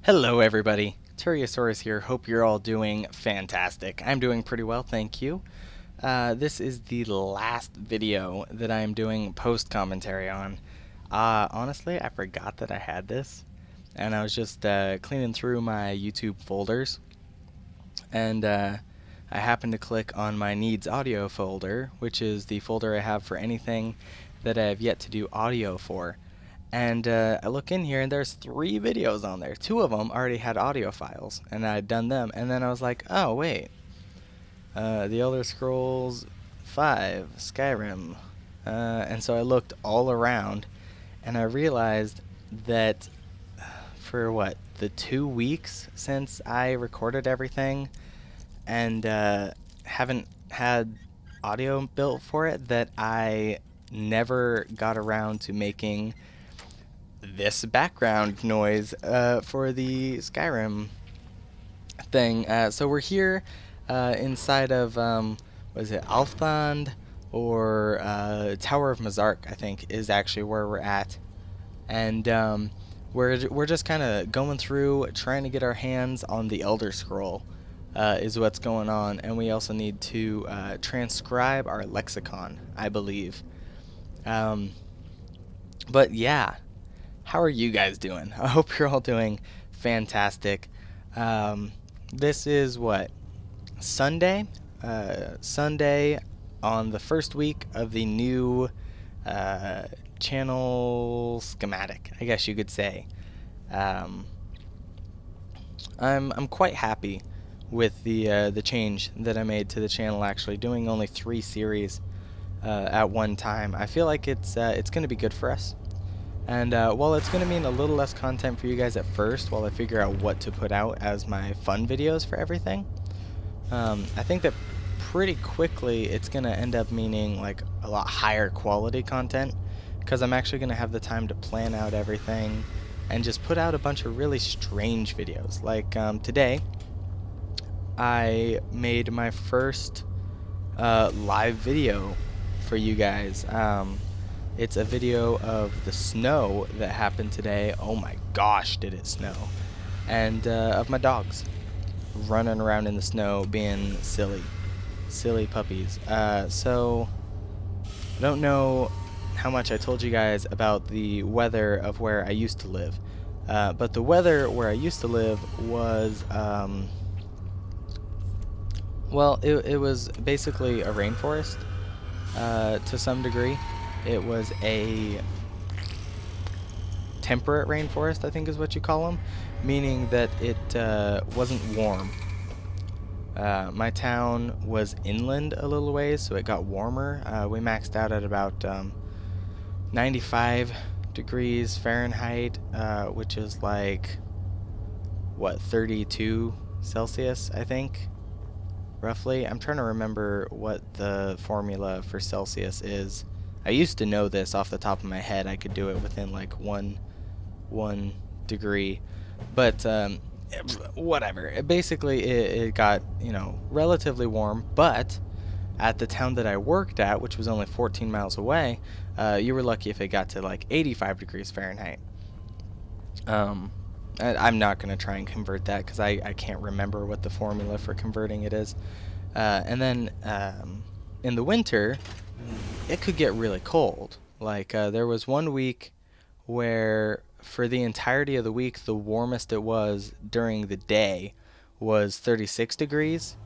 Hello everybody, Turiosaurus here, hope you're all doing fantastic. I'm doing pretty well, thank you. This is the last video that I'm doing post-commentary on. Honestly, I forgot that I had this, and I was just cleaning through my YouTube folders, and I happened to click on my Needs Audio folder, which is the folder I have for anything that I have yet to do audio for. And I look in here and there's 3 videos on there. 2 of them already had audio files and I'd done them. And then I was like, oh wait, The Elder Scrolls 5, Skyrim. And so I looked all around and I realized that for the 2 weeks since I recorded everything and haven't had audio built for it, that I never got around to making this background noise for the Skyrim thing. So we're here inside of, what is it, Alfthand, or Tower of Mazark, I think, is actually where we're at. And we're just kind of going through, trying to get our hands on the Elder Scroll, is what's going on. And we also need to transcribe our lexicon, I believe. But yeah. How are you guys doing? I hope you're all doing fantastic. This is Sunday? Sunday on the first week of the new channel schematic, I guess you could say. I'm quite happy with the change that I made to the channel. Actually, doing only 3 series at one time. I feel like it's going to be good for us. And while it's going to mean a little less content for you guys at first while I figure out what to put out as my fun videos for everything, I think that pretty quickly it's going to end up meaning like a lot higher quality content, because I'm actually going to have the time to plan out everything and just put out a bunch of really strange videos. Like today, I made my first live video for you guys. It's a video of the snow that happened today. Oh my gosh, did it snow. And of my dogs running around in the snow being silly puppies. So I don't know how much I told you guys about the weather of where I used to live. But the weather where I used to live was, well, it was basically a rainforest to some degree. It was a temperate rainforest, I think is what you call them, meaning that it wasn't warm. My town was inland a little ways, so it got warmer. We maxed out at about 95 degrees Fahrenheit, which is like, 32 Celsius, I think, roughly. I'm trying to remember what the formula for Celsius is. I used to know this off the top of my head. I could do it within like one degree, but whatever. Basically, it got, relatively warm. But at the town that I worked at, which was only 14 miles away, you were lucky if it got to like 85 degrees Fahrenheit. I'm not going to try and convert that because I can't remember what the formula for converting it is. And then in the winter, it could get really cold. Like there was one week where for the entirety of the week, the warmest it was during the day was 36 degrees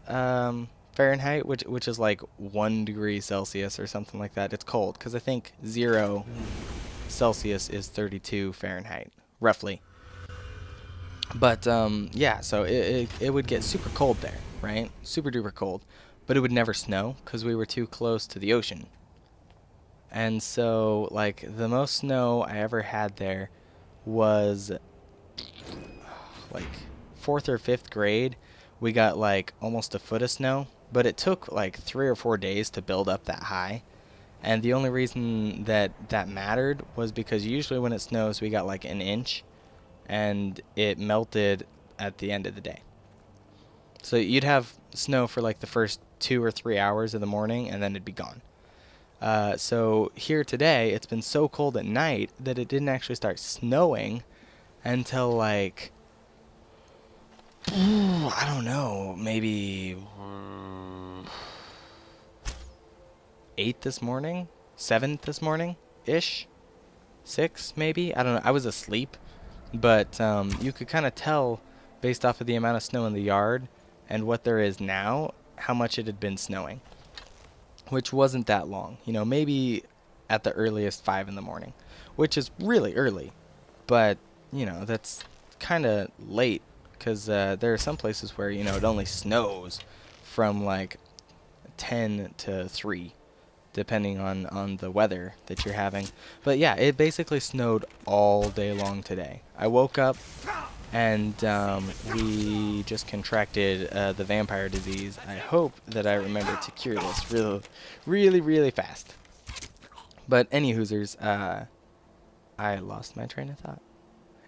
Fahrenheit, which is like 1 degree Celsius or something like that. It's cold because I think 0 Celsius is 32 Fahrenheit, roughly. But yeah, so it would get super cold there, right? Super duper cold. But it would never snow because we were too close to the ocean. And so, like, the most snow I ever had there was, like, 4th or 5th grade. We got, like, almost a foot of snow. But it took, like, 3 or 4 days to build up that high. And the only reason that mattered was because usually when it snows, we got, like, an inch. And it melted at the end of the day. So you'd have snow for, like, the first 2 or 3 hours of the morning, and then it'd be gone. So here today, it's been so cold at night that it didn't actually start snowing until like, I don't know, maybe 8 this morning, 7 this morning ish, 6 maybe, I don't know. I was asleep, but you could kind of tell based off of the amount of snow in the yard and what there is now how much it had been snowing, which wasn't that long, you know, maybe at the earliest 5 in the morning, which is really early, but you know, that's kind of late, because there are some places where, you know, it only snows from like 10 to 3, depending on the weather that you're having. But yeah, it basically snowed all day long today. I woke up and we just contracted the vampire disease. I hope that I remember to cure this really fast. But any hoosers, I lost my train of thought.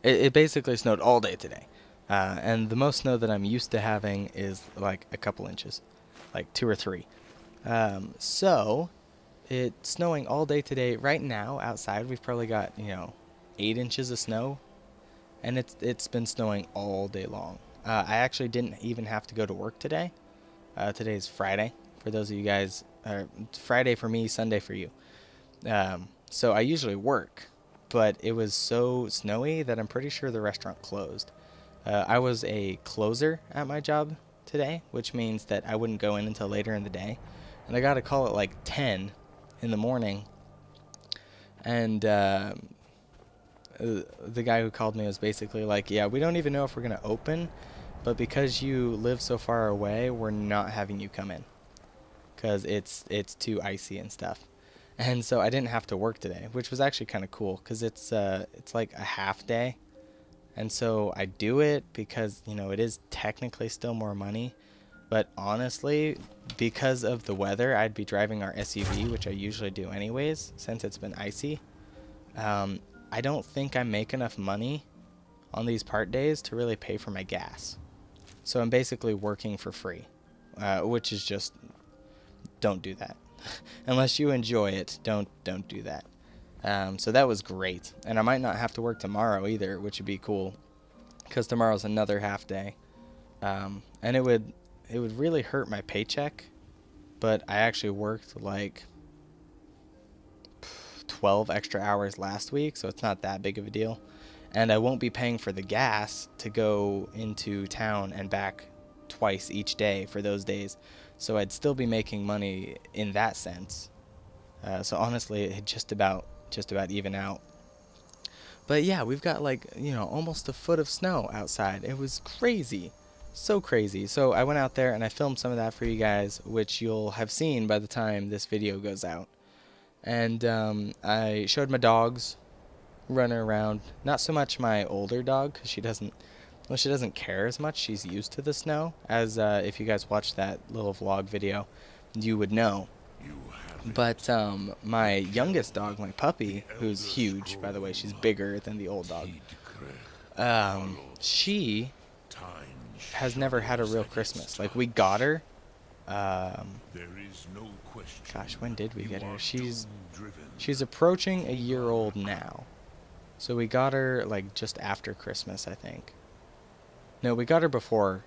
It basically snowed all day today. And the most snow that I'm used to having is like a couple inches, like 2 or 3. So it's snowing all day today. Right now outside we've probably got, you know, 8 inches of snow, and it's been snowing all day long. I actually didn't even have to go to work today. Today's Friday for those of you guys. Friday for me, Sunday for you. So I usually work, but it was so snowy that I'm pretty sure the restaurant closed. I was a closer at my job today, which means that I wouldn't go in until later in the day. And I got a call at like 10 in the morning. And the guy who called me was basically like, yeah, we don't even know if we're going to open, but because you live so far away, we're not having you come in, because it's too icy and stuff. And so I didn't have to work today, which was actually kind of cool, because it's like a half day. And so I do it because, you know, it is technically still more money. But honestly, because of the weather, I'd be driving our SUV, which I usually do anyways, since it's been icy. I don't think I make enough money on these part days to really pay for my gas. So I'm basically working for free, which is just, don't do that. Unless you enjoy it, don't do that. So that was great. And I might not have to work tomorrow either, which would be cool, because tomorrow's another half day. And it would really hurt my paycheck, but I actually worked like 12 extra hours last week, so it's not that big of a deal. And I won't be paying for the gas to go into town and back twice each day for those days, so I'd still be making money in that sense. So honestly, it just about even out. But yeah, we've got like, you know, almost a foot of snow outside. It was crazy. So crazy. So I went out there and I filmed some of that for you guys, which you'll have seen by the time this video goes out. And I showed my dogs running around. Not so much my older dog, because she doesn't care as much. She's used to the snow, as if you guys watched that little vlog video, you would know. But my youngest dog, my puppy, who's huge, by the way, she's bigger than the old dog, she has never had a real Christmas. Like, we got her, gosh, when did we get her? She's approaching a year old now. So we got her like just after Christmas, I think. No, we got her before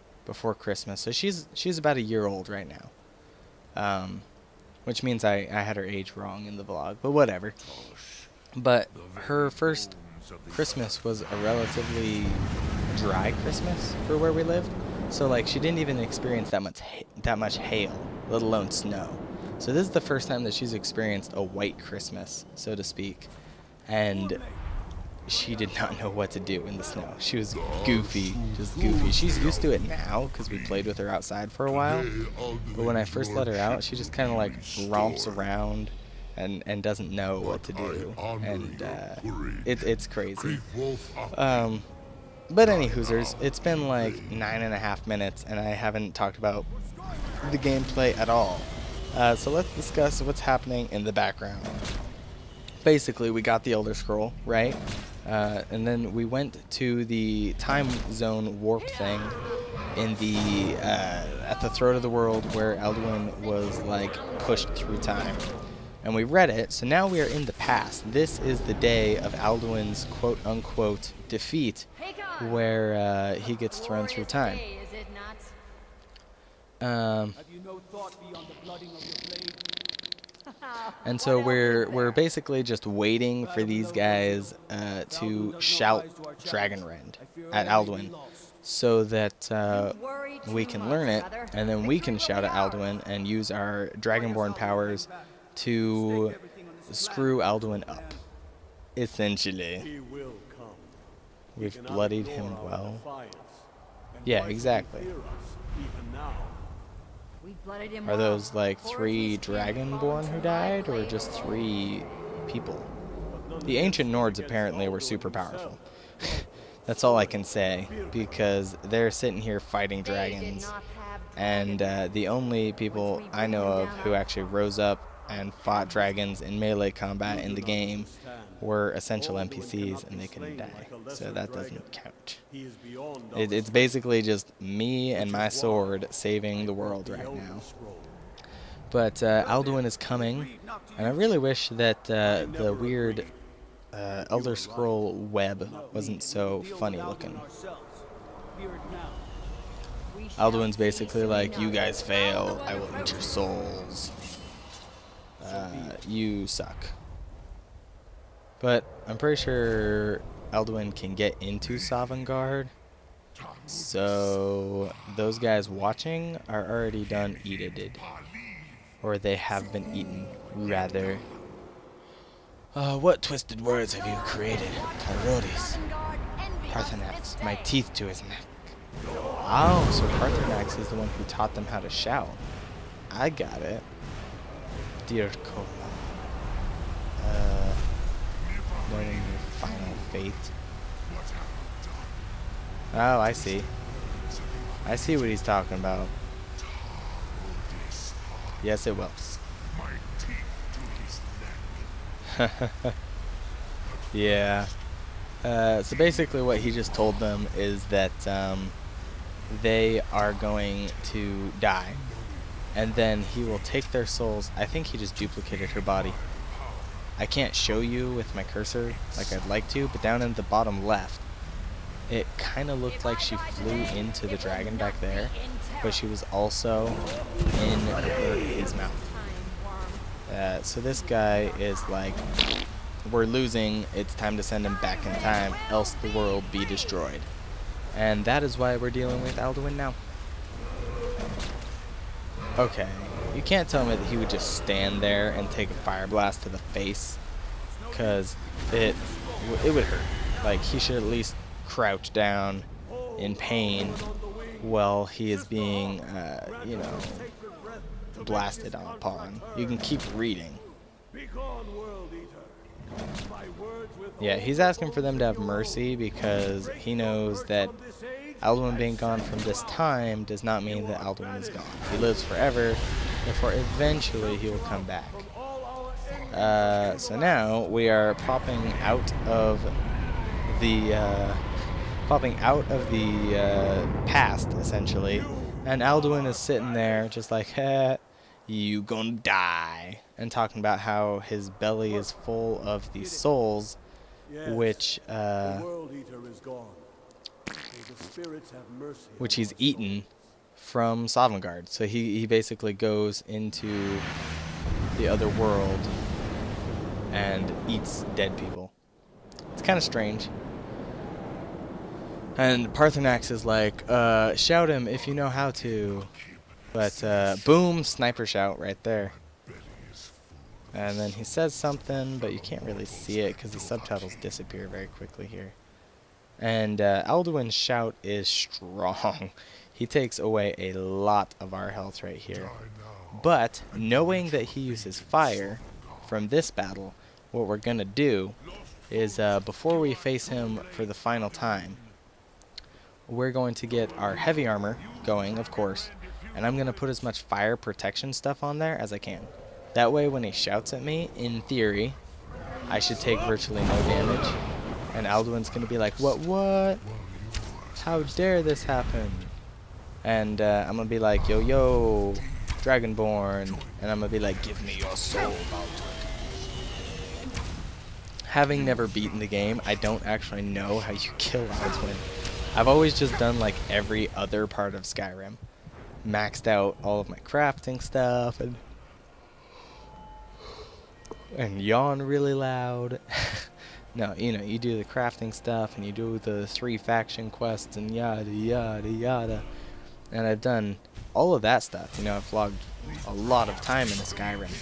Christmas. So she's about a year old right now. Which means I had her age wrong in the vlog, but whatever. But her first Christmas was a relatively dry Christmas for where we lived. So like, she didn't even experience that much hail, let alone snow. So this is the first time that she's experienced a white Christmas, so to speak. And she did not know what to do in the snow. She was goofy, just goofy. She's used to it now because we played with her outside for a while. But when I first let her out, she just kind of like romps around and doesn't know what to do. And it's crazy. But any hoosers, it's been like 9.5 minutes and I haven't talked about the gameplay at all. So let's discuss what's happening in the background. Basically, we got the Elder Scroll, right? And then we went to the time zone warp thing in the at the throat of the world where Alduin was like pushed through time. And we read it, so now we are in the past. This is the day of Alduin's quote-unquote defeat, where he gets thrown through time. And so we're basically just waiting for these guys to shout Dragonrend at Alduin, so that we can learn it, and then we can shout at Alduin and use our Dragonborn powers to screw Alduin up. Essentially. We've bloodied him well. Yeah, exactly. Are those like 3 Dragonborn who died, or just 3 people? The ancient Nords apparently were super powerful. That's all I can say, because they're sitting here fighting dragons, and the only people I know of who actually rose up and fought dragons in melee combat in the game were essential NPCs, and they couldn't die, so that doesn't count. It's basically just me and my sword saving the world right now. But Alduin is coming, and I really wish that the weird Elder Scroll web wasn't so funny looking. Alduin's basically like, you guys fail, I will eat your souls. You suck. But I'm pretty sure Alduin can get into Sovngarde, so those guys watching are already done eated. Or they have been eaten, rather. What twisted words have you created, Tyrodes? Parthenax, my teeth to his neck. Oh, so Parthenax is the one who taught them how to shout. I got it. Dear Kola. Learning your final fate. Oh, I see. I see what he's talking about. Yes, it will. Yeah. So basically what he just told them is that they are going to die. And then he will take their souls. I think he just duplicated her body. I can't show you with my cursor like I'd like to, but down in the bottom left, it kind of looked like she flew into the dragon back there, but she was also in his mouth. So this guy is like, we're losing, it's time to send him back in time, else the world be destroyed. And that is why we're dealing with Alduin now. Okay, you can't tell me that he would just stand there and take a fire blast to the face, because it would hurt. Like, he should at least crouch down in pain while he is being, you know, blasted upon. You can keep reading. Yeah, he's asking for them to have mercy because he knows that Alduin being gone from this time does not mean that Alduin is gone. He lives forever, therefore eventually he will come back. So now we are popping out of the past, essentially, and Alduin is sitting there just like, you gonna die, and talking about how his belly is full of these souls, which he's eaten from Sovngarde. So he basically goes into the other world and eats dead people. It's kind of strange. And Parthenax is like, shout him if you know how to. But, boom, sniper shout right there. And then he says something, but you can't really see it because the subtitles disappear very quickly here. And Alduin's shout is strong. He takes away a lot of our health right here. But, knowing that he uses fire from this battle, what we're going to do is, before we face him for the final time, we're going to get our heavy armor going, of course, and I'm going to put as much fire protection stuff on there as I can. That way, when he shouts at me, in theory, I should take virtually no damage. And Alduin's going to be like, what? How dare this happen? And I'm going to be like, yo, Dragonborn. And I'm going to be like, give me your soul, Baldur. Having never beaten the game, I don't actually know how you kill Alduin. I've always just done like every other part of Skyrim. Maxed out all of my crafting stuff and yawn really loud. No, you know, you do the crafting stuff and you do the 3 faction quests and yada yada yada. And I've done all of that stuff. You know, I've logged a lot of time into Skyrim.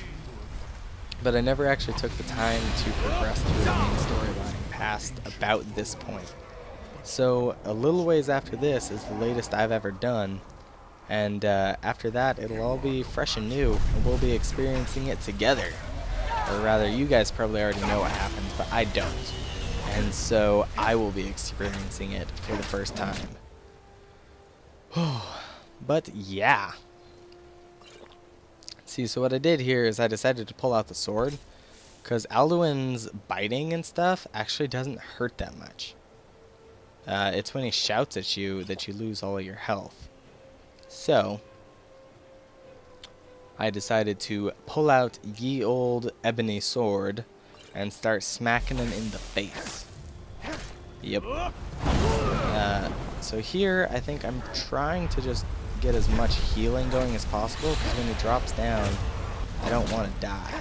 But I never actually took the time to progress through the main storyline past about this point. So a little ways after this is the latest I've ever done. And after that, it'll all be fresh and new, and we'll be experiencing it together. Or rather, you guys probably already know what happens, but I don't. And so I will be experiencing it for the first time. But yeah. See, so what I did here is I decided to pull out the sword, because Alduin's biting and stuff actually doesn't hurt that much. It's when he shouts at you that you lose all of your health. So I decided to pull out ye old ebony sword and start smacking him in the face. Yep. So here I think I'm trying to just get as much healing going as possible, because when he drops down I don't want to die.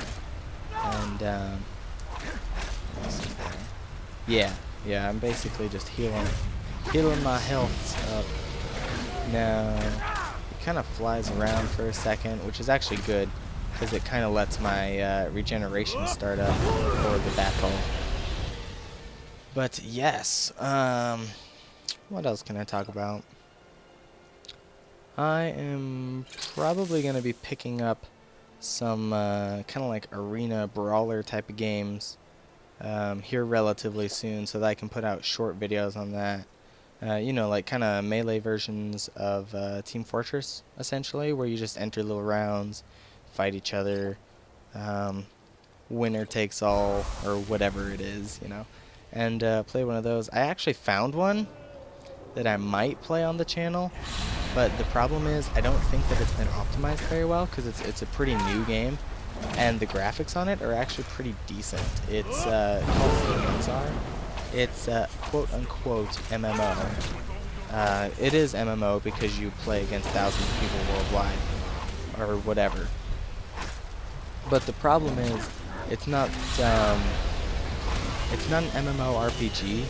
And yeah, I'm basically just healing my health up. Now it kind of flies around for a second, which is actually good, because it kind of lets my regeneration start up for the battle. But yes, what else can I talk about? I am probably going to be picking up some kind of like arena brawler type of games here relatively soon, so that I can put out short videos on that. You know, like kind of melee versions of Team Fortress, essentially, where you just enter little rounds, fight each other, winner takes all, or whatever it is, you know, and play one of those. I actually found one that I might play on the channel, but the problem is I don't think that it's been optimized very well, because it's a pretty new game, and the graphics on it are actually pretty decent. It's called Funworks. It's quote-unquote MMO. It is MMO because you play against thousands of people worldwide, or whatever. But the problem is, it's not an MMORPG,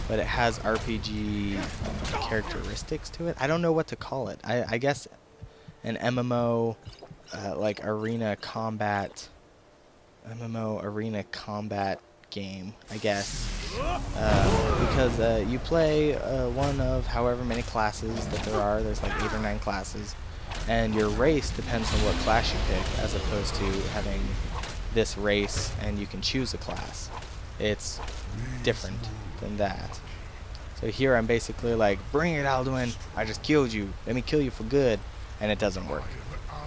but it has RPG characteristics to it. I don't know what to call it. I guess an MMO, like arena combat game, I guess. Because you play one of however many classes that there are. There's like 8 or 9 classes, and your race depends on what class you pick, as opposed to having this race and you can choose a class. It's different than that. So here I'm basically like, bring it, Alduin, I just killed you, let me kill you for good, and it doesn't work.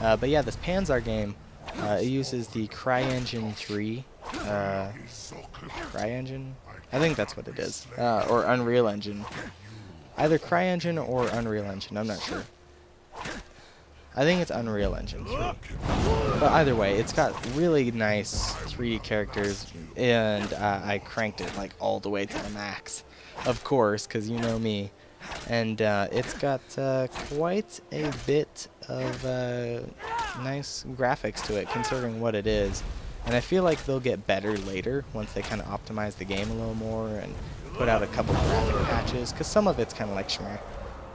But yeah, this Panzer game, it uses the CryEngine 3, CryEngine? I think that's what it is, or Unreal Engine. Either CryEngine or Unreal Engine, I'm not sure. I think it's Unreal Engine 3. But either way, it's got really nice 3D characters, and I cranked it like all the way to the max, of course, because you know me. And it's got quite a bit of nice graphics to it, considering what it is. And I feel like they'll get better later, once they kind of optimize the game a little more and put out a couple graphic patches, because some of it's kind of like schmeh.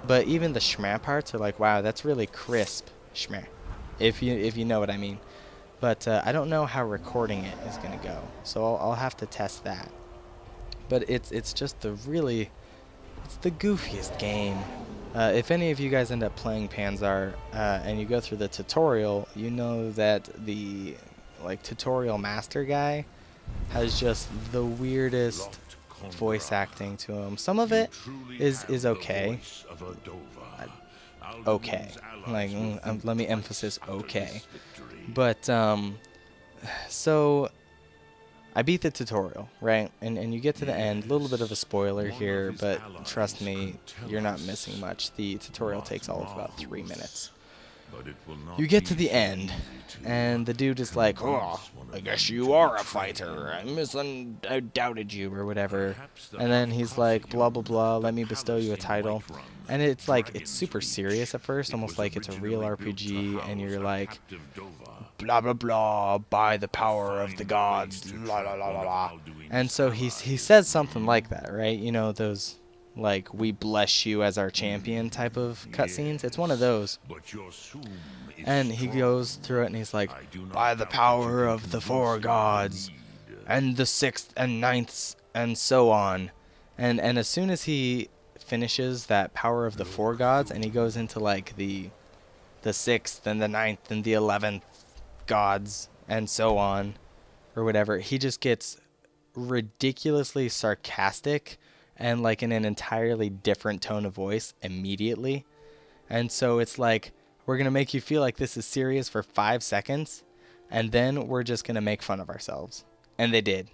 But even the schmeh parts are like, wow, that's really crisp schmeh, if you know what I mean. But I don't know how recording it is going to go, so I'll have to test that. But it's just it's the goofiest game. If any of you guys end up playing Panzer and you go through the tutorial, you know that the tutorial master guy has just the weirdest voice acting to him. Some of it is okay. Okay. Like, let me emphasize okay. But so I beat the tutorial, right? And you get to the end, a little bit of a spoiler here, but trust me, you're not missing much. The tutorial takes all of about 3 minutes. You get to the end, and the dude is like, "Oh, I guess you are a fighter. I doubted you or whatever." And then he's like, "Blah blah blah. Let me bestow you a title." And it's like it's super serious at first, almost like it's a real RPG, and you're like, "Blah blah blah. By the power of the gods." La la la la la. And so he says something like that, right? You know those. Like, we bless you as our champion type of cutscenes. It's one of those. And he goes through it and he's like, by the power of the four gods, and the sixth and ninth, and so on. And as soon as he finishes that power of the four gods, and he goes into like the sixth and the ninth and the 11th gods, and so on, or whatever, he just gets ridiculously sarcastic and like in an entirely different tone of voice immediately. And so it's like, we're going to make you feel like this is serious for 5 seconds, and then we're just going to make fun of ourselves. And they did.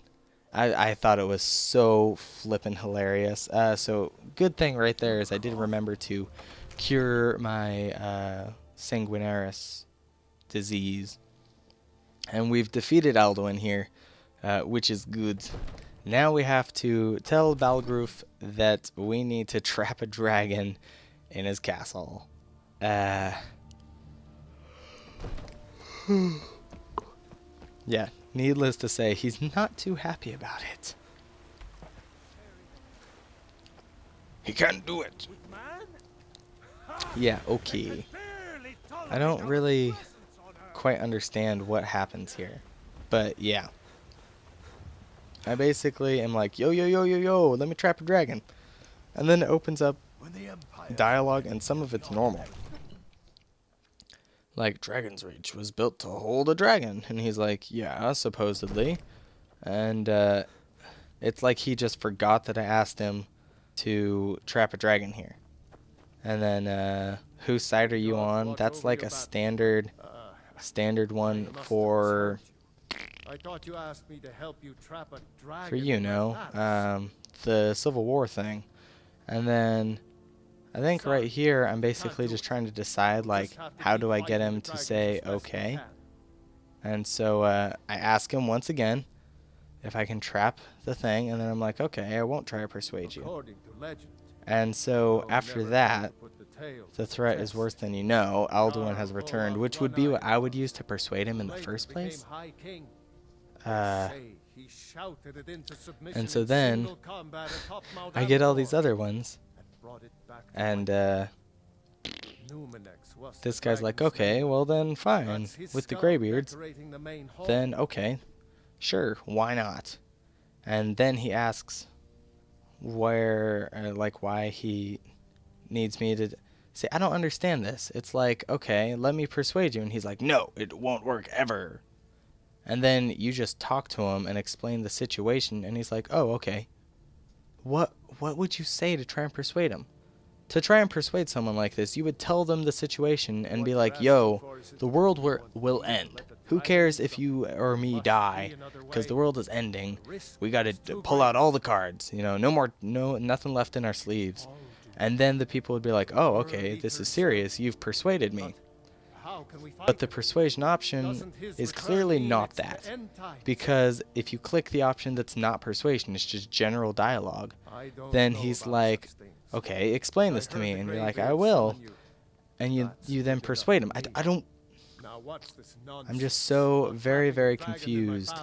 I thought it was so flippin' hilarious. So good thing right there is I did remember to cure my sanguinaris disease. And we've defeated Alduin here, which is good. Now we have to tell Balgruf that we need to trap a dragon in his castle. Yeah, needless to say, he's not too happy about it. He can't do it. Yeah, okay. I don't really quite understand what happens here, but yeah. I basically am like, yo, yo, yo, yo, yo, let me trap a dragon. And then it opens up dialogue, and some of it's normal. Like, Dragon's Reach was built to hold a dragon. And he's like, yeah, supposedly. And it's like he just forgot that I asked him to trap a dragon here. And then, whose side are you on? That's like a standard one for... I thought you asked me to help you trap a dragon. For the Civil War thing. And then I think right here I'm basically just trying to decide, like, how do I get him to say okay? And so I ask him once again if I can trap the thing, and then I'm like, okay, I won't try to persuade you. And so after that, the threat is worse than you know. Alduin has returned, which would be what I would use to persuade him in the first place. And so then I get all these other ones, and this guy's like, okay, well then fine, with the Greybeards, then okay, sure, why not? And then he asks why he needs me to say, I don't understand this. It's like, okay, let me persuade you. And he's like, no, it won't work ever. And then you just talk to him and explain the situation, and he's like, oh, okay. What would you say to try and persuade him? To try and persuade someone like this, you would tell them the situation and be like, yo, the world will end. Who cares if you or me die? Because the world is ending. We got to pull out all the cards. You know, nothing left in our sleeves. And then the people would be like, oh, okay, this is serious. You've persuaded me. But the persuasion option is clearly not that, because if you click the option that's not persuasion, it's just general dialogue, then he's like, okay, explain this to me, and you're like, I will, and you then persuade him. I'm just so very, very confused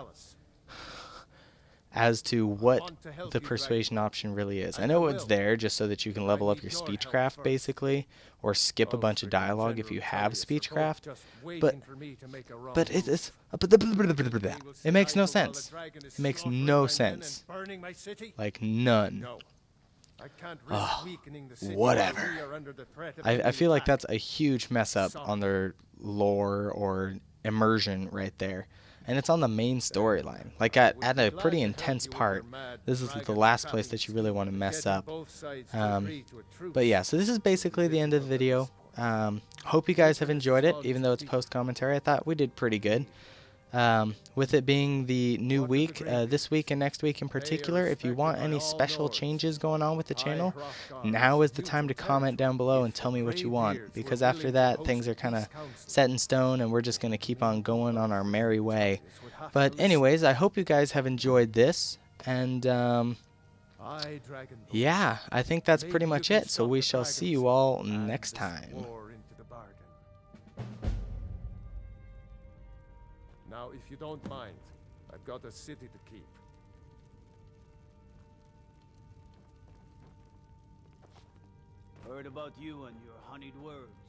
as to what the persuasion option really is. I know it's there just so that you can level up your speechcraft, basically, or skip a bunch of dialogue if you have speechcraft, but it makes no sense. It makes no sense. Like, none. Oh, whatever. I feel like that's a huge mess up on their lore or immersion right there. And it's on the main storyline. Like, at a pretty intense part, this is the last place that you really want to mess up. But yeah, so this is basically the end of the video. Hope you guys have enjoyed it, even though it's post-commentary. I thought we did pretty good. With it being the new week, this week and next week in particular, if you want any special changes going on with the channel, now is the time to comment down below and tell me what you want, because after that things are kind of set in stone and we're just going to keep on going on our merry way. But anyways, I hope you guys have enjoyed this, and yeah, I think that's pretty much it, so we shall see you all next time. Now, if you don't mind, I've got a city to keep. Heard about you and your honeyed words.